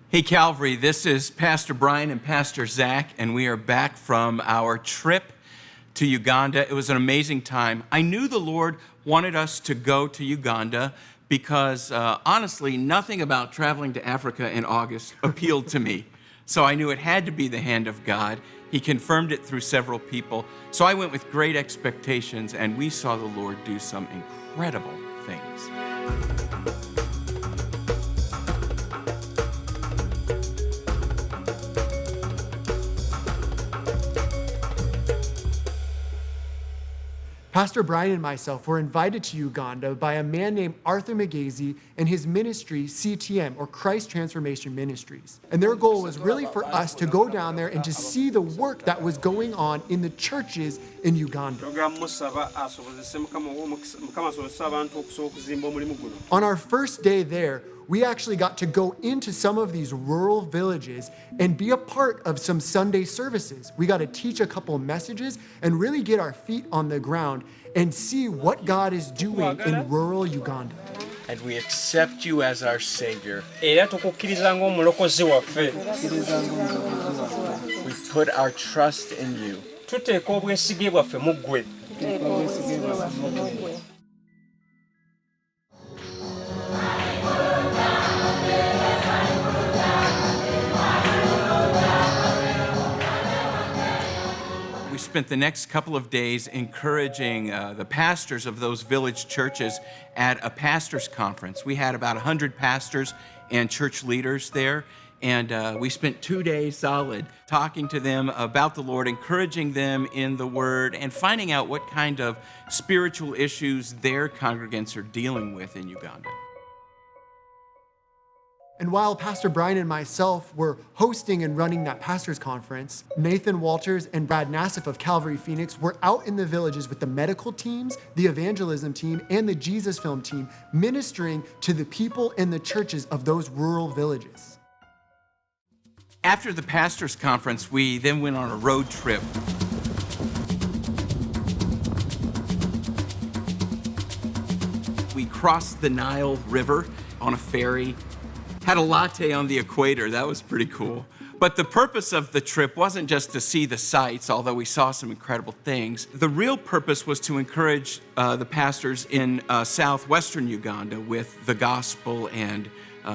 Hey Calvary, this is Pastor Brian and Pastor Zach, and we are back from our trip to Uganda. It was an amazing time. I knew the Lord wanted us to go to Uganda because honestly, nothing about traveling to Africa in August appealed to me. So I knew it had to be the hand of God. He confirmed it through several people. So I went with great expectations, and we saw the Lord do some incredible things. Pastor Brian and myself were invited to Uganda by a man named Arthur Magezi and his ministry, CTM, or Christ Transformation Ministries. And their goal was really for us to go down there and to see the work that was going on in the churches in Uganda. On our first day there, we actually got to go into some of these rural villages and be a part of some Sunday services. We got to teach a couple messages and really get our feet on the ground and see what God is doing in rural Uganda. And we accept you as our Savior. We put our trust in you. We spent the next couple of days encouraging the pastors of those village churches at a pastors' conference. We had about 100 pastors and church leaders there, and we spent 2 days solid talking to them about the Lord, encouraging them in the Word, and finding out what kind of spiritual issues their congregants are dealing with in Uganda. And while Pastor Brian and myself were hosting and running that pastors' conference, Nathan Walters and Brad Nassif of Calvary Phoenix were out in the villages with the medical teams, the evangelism team, and the Jesus Film team, ministering to the people and the churches of those rural villages. After the pastors' conference, we then went on a road trip. We crossed the Nile River on a ferry, had a latte on the equator. That was pretty cool. But the purpose of the trip wasn't just to see the sights, although we saw some incredible things. The real purpose was to encourage the pastors in southwestern Uganda with the gospel and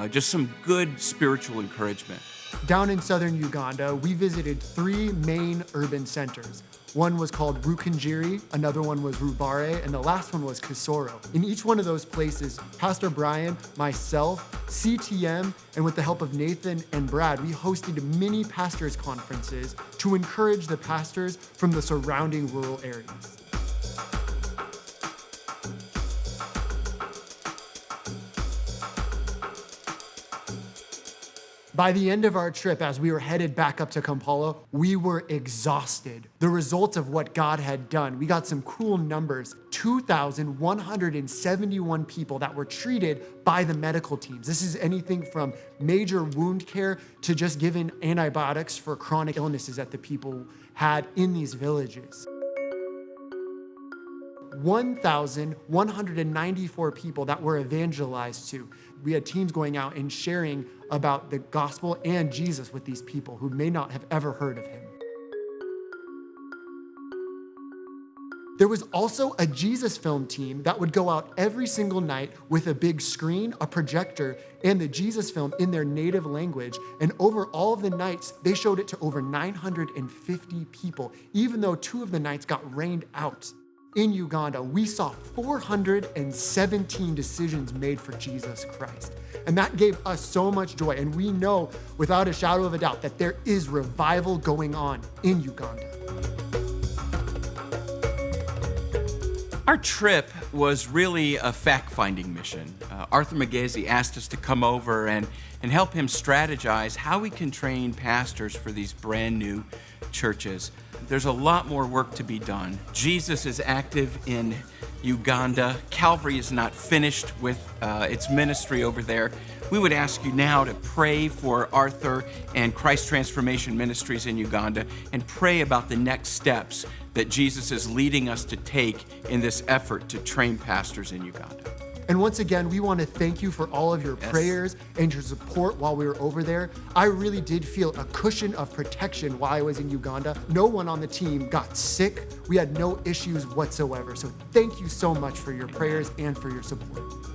just some good spiritual encouragement. Down in southern Uganda, we visited 3 main urban centers. One was called Rukungiri, another one was Rubare, and the last one was Kisoro. In each one of those places, Pastor Brian, myself, CTM, and with the help of Nathan and Brad, we hosted mini pastors' conferences to encourage the pastors from the surrounding rural areas. By the end of our trip, as we were headed back up to Kampala, we were exhausted. The result of what God had done, we got some cool numbers. 2,171 people that were treated by the medical teams. This is anything from major wound care to just giving antibiotics for chronic illnesses that the people had in these villages. 1,194 people that were evangelized to. We had teams going out and sharing about the gospel and Jesus with these people who may not have ever heard of him. There was also a Jesus Film team that would go out every single night with a big screen, a projector, and the Jesus Film in their native language. And over all of the nights, they showed it to over 950 people, even though 2 of the nights got rained out. In Uganda, we saw 417 decisions made for Jesus Christ. And that gave us so much joy. And we know without a shadow of a doubt that there is revival going on in Uganda. Our trip was really a fact-finding mission. Arthur Magezi asked us to come over and help him strategize how we can train pastors for these brand new churches. There's a lot more work to be done. Jesus is active in Uganda. Calvary is not finished with its ministry over there. We would ask you now to pray for Arthur and Christ Transformation Ministries in Uganda and pray about the next steps that Jesus is leading us to take in this effort to train pastors in Uganda. And once again, we want to thank you for all of your prayers and your support while we were over there. I really did feel a cushion of protection while I was in Uganda. No one on the team got sick. We had no issues whatsoever. So thank you so much for your prayers and for your support.